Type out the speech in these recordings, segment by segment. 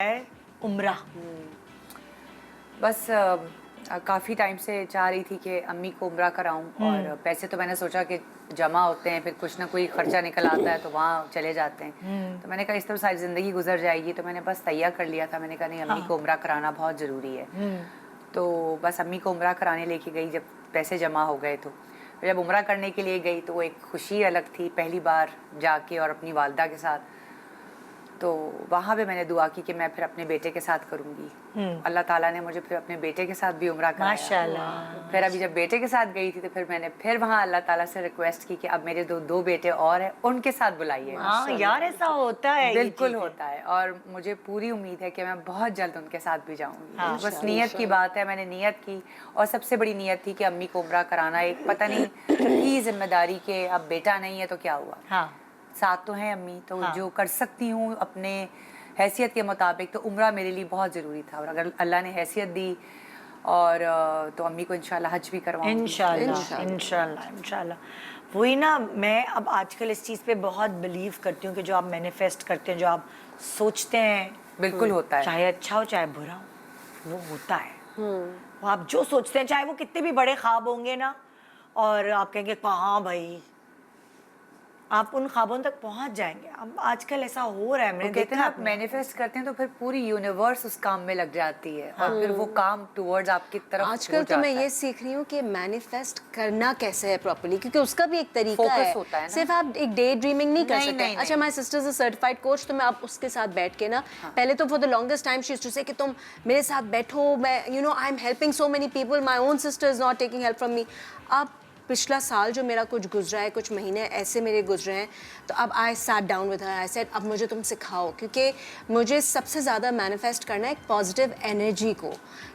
है उम्रा। बस काफ़ी टाइम से चाह रही थी कि अम्मी को उम्रा कराऊं और पैसे तो मैंने सोचा कि जमा होते हैं, फिर कुछ ना कोई खर्चा निकल आता है तो वहाँ चले जाते हैं। तो मैंने कहा इस तरह सारी ज़िंदगी गुजर जाएगी, तो मैंने बस तैयार कर लिया था। मैंने कहा नहीं, अम्मी को उम्रा कराना बहुत ज़रूरी है। तो बस अम्मी को उम्रा कराने लेके गई। जब पैसे जमा हो गए तो जब उम्रा करने के लिए गई तो वो एक खुशी अलग थी, पहली बार जाके और अपनी वालदा के साथ। तो वहाँ पे मैंने दुआ की कि मैं फिर अपने बेटे के साथ करूँगी। अल्लाह ताला ने मुझे फिर अपने बेटे के साथ भी उम्रा कराया। माशाल्लाह। फिर अभी जब बेटे के साथ गई थी तो फिर मैंने फिर वहाँ अल्लाह ताला से रिक्वेस्ट की कि अब मेरे दो बेटे और हैं, उनके साथ बुलाइए। हाँ यार, ऐसा होता है, बिल्कुल होता है और मुझे पूरी उम्मीद है कि मैं बहुत जल्द उनके साथ भी जाऊँगी। हाँ, बस नियत की बात है, मैंने नियत की और सबसे बड़ी नियत थी कि अम्मी को उम्रा कराना। एक पता नहीं की जिम्मेदारी के अब बेटा नहीं है तो क्या हुआ, हाँ साथ तो हैं अम्मी, तो हाँ। जो कर सकती हूँ अपने हैसियत के मुताबिक, तो उम्रा मेरे लिए बहुत ज़रूरी था। और अगर अल्लाह ने हैसियत दी और तो अम्मी को इंशाल्लाह हज भी करवाऊंगी। इंशाल्लाह इंशाल्लाह इंशाल्लाह। वही ना, मैं अब आजकल इस चीज़ पे बहुत बिलीव करती हूँ कि जो आप मैनिफेस्ट करते हैं, जो आप सोचते हैं, बिल्कुल होता है। चाहे अच्छा हो चाहे बुरा हो, वो होता है। वो आप जो सोचते हैं, चाहे वो कितने भी बड़े ख्वाब होंगे ना, और आप कहेंगे कहाँ भाई, आप उन ख्वाबों तक पहुंच जाएंगे। अब आजकल ऐसा हो रहा है, मैंने कहते हैं देखा। आप मैनिफेस्ट करते हैं तो फिर पूरी यूनिवर्स उस काम में लग जाती है और फिर वो काम टुवर्ड्स आपकी तरफ आजकल तो मैं ये सीख रही हूँ कि मैनिफेस्ट करना कैसे है प्रॉपर्ली, क्योंकि उसका भी एक तरीका Focus है। होता है ना? सिर्फ आप एक डे ड्रीमिंग नहीं कर सकते। नहीं, अच्छा, my sister is a certified coach, तो मैं आप उसके साथ बैठ के ना, पहले तो for the longest time she used to say कि तुम मेरे साथ बैठो, मैं I am helping so many people, my own sister is not taking help from me. अब पिछला साल जो मेरा कुछ गुजरा है, कुछ महीने ऐसे मेरे गुजरे हैं, तो अब I sat down with her, I said अब मुझे तुम सिखाओ, क्योंकि मुझे सबसे ज़्यादा मैनिफेस्ट करना है एक पॉजिटिव एनर्जी को।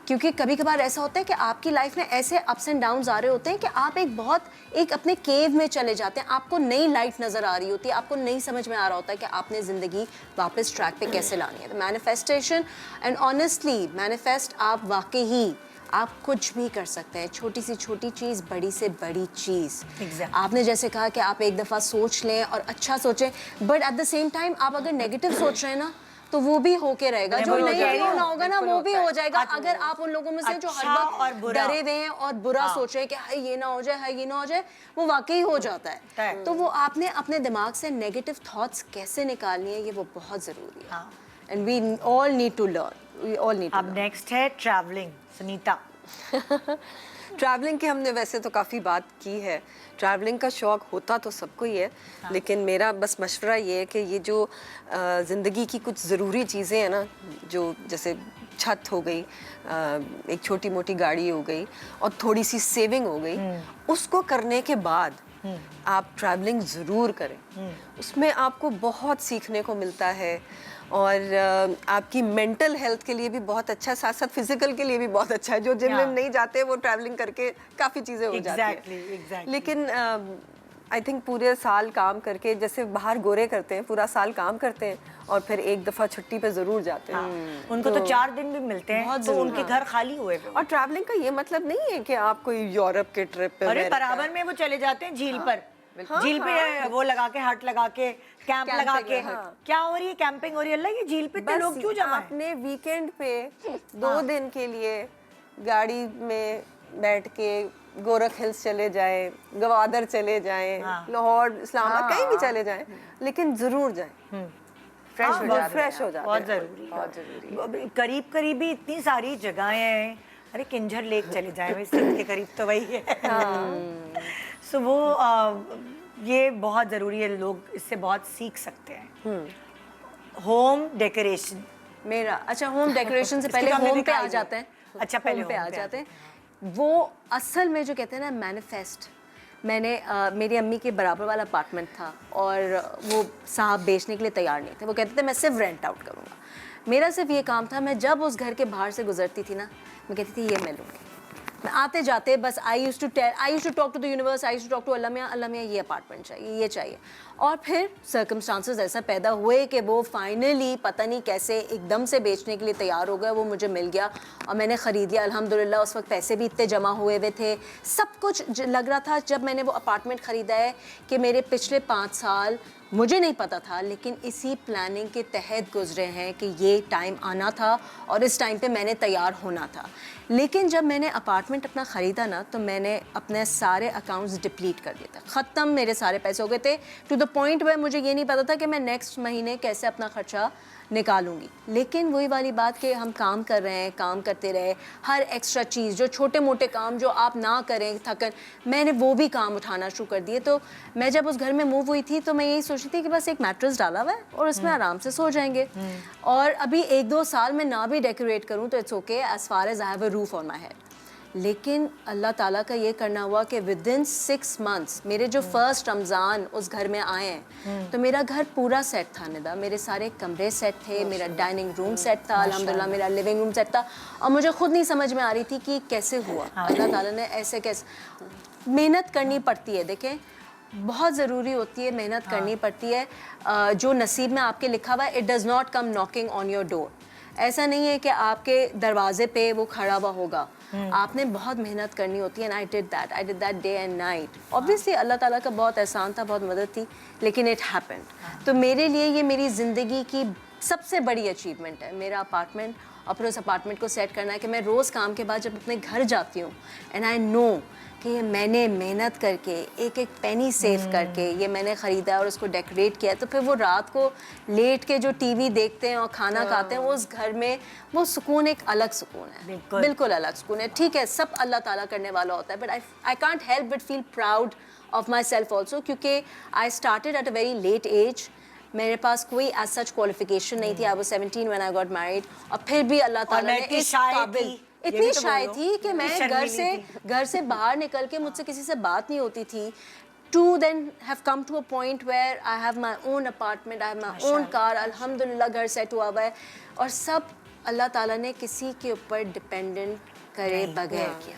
क्योंकि कभी कभार ऐसा होता है कि आपकी लाइफ में ऐसे अप्स एंड डाउन्स आ रहे होते हैं कि आप एक अपने केव में चले जाते हैं, आपको नई लाइट नज़र आ रही होती है, आपको नहीं समझ में आ रहा होता है कि आपने ज़िंदगी वापस ट्रैक पे कैसे लानी है। तो मैनिफेस्टेशन एंड ऑनेस्टली मैनिफेस्ट आप वाकई ही आप कुछ भी कर सकते हैं, छोटी से छोटी चीज़, बड़ी से बड़ी चीज़। Exactly. आपने जैसे कहा कि आप एक दफ़ा सोच लें और अच्छा सोचें, but at the same time आप अगर नेगेटिव सोच रहे हैं ना, तो वो भी होके रहेगा। जो नहीं होना होगा ना, वो भी हो जाएगा। अगर आप उन लोगों में से जो हर वक्त डरे हुए हैं और बुरा सोच रहे हैं कि हाय ये ना हो जाए, हाय ये ना हो जाए, वो वाकई हो जाता है। तो वो आपने अपने दिमाग से नेगेटिव थॉट्स कैसे निकालनी है, ये वो बहुत ज़रूरी है। And we all need to learn, we all need to. अब नेक्स्ट है ट्रैवलिंग। सुनीता। ट्रैवलिंग की हमने वैसे तो काफ़ी बात की है। ट्रैवलिंग का शौक़ होता तो सबको ही है, लेकिन मेरा बस मशवरा ये है कि ये जो ज़िंदगी की कुछ ज़रूरी चीज़ें हैं ना, जो जैसे छत हो गई, एक छोटी मोटी गाड़ी हो गई और थोड़ी सी सेविंग हो गई, उसको करने के बाद आप ट्रैवलिंग ज़रूर करें। उसमें आपको बहुत सीखने को मिलता है और आपकी मेंटल हेल्थ के लिए भी बहुत अच्छा है, साथ साथ फिजिकल के लिए भी बहुत अच्छा है। जो जिम में नहीं जाते वो ट्रैवलिंग करके काफ़ी चीज़ें हो जाती हैं। लेकिन आई थिंक पूरे साल काम करके, जैसे बाहर गोरे करते हैं, पूरा साल काम करते हैं और फिर एक दफ़ा छुट्टी पे ज़रूर जाते हैं। उनको तो 4 दिन भी मिलते हैं, तो उनके घर खाली हुए। और ट्रैवलिंग का ये मतलब नहीं है कि आप कोई यूरोप के ट्रिप पे, अरे बराबर में वो चले जाते हैं झील पर, झील पे वो लगा के, हट लगा के, कैंप लगा के। क्या हो रही है? कैंपिंग हो रही है। अल्लाह, ये झील पे इतने लोग क्यों जमा है? आपने वीकेंड पे 2 दिन के लिए गाड़ी में बैठ के गोरख हिल्स चले जाएं, गवादर चले जाएं, लाहौर, इस्लामाबाद, कहीं भी चले जाएं, लेकिन जरूर जाएं। फ्रेश हो जाते बहुत जरूरी, बहुत जरूरी। करीब करीब भी इतनी सारी जगहें हैं। अरे किंजर लेक चले जाएं, भाई सिंध के करीब तो वही है। सो वो ये बहुत ज़रूरी है, लोग इससे बहुत सीख सकते हैं। होम डेकोरेशन मेरा अच्छा, होम डेकोरेशन से पहले होम पे आ जाते हैं। अच्छा, पहले होम पे आ जाते हैं। वो असल में जो कहते हैं ना मैनिफेस्ट, मैंने मेरी अम्मी के बराबर वाला अपार्टमेंट था और वो साहब बेचने के लिए तैयार नहीं थे। वो कहते थे मैं सिर्फ रेंट आउट करूँगा। मेरा सिर्फ ये काम था, मैं जब उस घर के बाहर से गुजरती थी ना, मैं कहती थी ये मैं लूँगी। मैं आते जाते बस I used to talk to the universe, I used to talk to Allah मियाँ ये अपार्टमेंट चाहिए, ये चाहिए। और फिर सर्कमस्टांसेस ऐसा पैदा हुए कि वो फाइनली पता नहीं कैसे एकदम से बेचने के लिए तैयार हो गया। वो मुझे मिल गया और मैंने ख़रीद लिया अल्हम्दुलिल्लाह। उस वक्त पैसे भी इतने जमा हुए हुए थे, सब कुछ लग रहा था जब मैंने वो अपार्टमेंट ख़रीदा है कि मेरे पिछले 5 साल मुझे नहीं पता था, लेकिन इसी प्लानिंग के तहत गुजरे हैं कि ये टाइम आना था और इस टाइम पे मैंने तैयार होना था। लेकिन जब मैंने अपार्टमेंट अपना ख़रीदा ना, तो मैंने अपने सारे अकाउंट्स डिप्लीट कर दिए थे, ख़त्म, मेरे सारे पैसे हो गए थे, टू द पॉइंट में मुझे ये नहीं पता था कि मैं नेक्स्ट महीने कैसे अपना ख़र्चा निकालूंगी। लेकिन वही वाली बात कि हम काम कर रहे हैं, काम करते रहे, हर एक्स्ट्रा चीज़, जो छोटे मोटे काम जो आप ना करें थकन, मैंने वो भी काम उठाना शुरू कर दिए। तो मैं जब उस घर में मूव हुई थी तो मैं यही सोची थी कि बस एक मैट्रेस डाला हुआ है और उसमें आराम से सो जाएंगे, और अभी 1-2 साल में ना भी डेकोरेट करूँ तो it's okay as far as I have a roof on my head. लेकिन अल्लाह ताला का ये करना हुआ कि विदिन 6 मंथ्स मेरे जो फर्स्ट रमज़ान उस घर में आए हैं, तो मेरा घर पूरा सेट था निदा, मेरे सारे कमरे सेट थे, मेरा डाइनिंग रूम सेट था, अल्हम्दुलिल्लाह मेरा लिविंग रूम सेट था, और मुझे खुद नहीं समझ में आ रही थी कि कैसे हुआ। अल्लाह ताला ने ऐसे कैसे, मेहनत करनी पड़ती है, देखें बहुत ज़रूरी होती है, मेहनत करनी पड़ती है। जो नसीब में आपके लिखा हुआ है, it does not come knocking on your door. ऐसा नहीं है कि आपके दरवाजे पे वो खड़ा हुआ होगा, आपने बहुत मेहनत करनी होती है। And I did that day and night. Obviously Allah ताला का बहुत एहसान था, बहुत मदद थी, लेकिन इट हैपेंड। तो मेरे लिए ये मेरी ज़िंदगी की सबसे बड़ी अचीवमेंट है, मेरा अपार्टमेंट, और फिर उस अपार्टमेंट को सेट करना है कि मैं रोज़ काम के बाद जब अपने घर जाती हूँ, एंड आई नो कि ये मैंने मेहनत करके एक एक पेनी सेव करके ये मैंने ख़रीदा और उसको डेकोरेट किया, तो फिर वो रात को लेट के जो टीवी देखते हैं और खाना खाते हैं, उस घर में वो सुकून एक अलग सुकून है, बिल्कुल अलग सुकून है। ठीक है, सब अल्लाह ताला करने वाला होता है, but I can't help but feel proud of my self also, क्योंकि I started at a very late as. मेरे पास कोई एज सच क्वालिफिकेशन नहीं थी, I was 17 when I got married, और फिर भी अल्लाह ताला ने इस काबिल, इतनी शाय थी कि मैं घर से बाहर निकल के मुझसे किसी से बात नहीं होती थी, to then have come to a point where I have my own apartment, I have my own car, अल्हम्दुलिल्लाह घर सेट हुआ हुआ है, और सब अल्लाह ताला ने किसी के ऊपर डिपेंडेंट करे बगैर किया।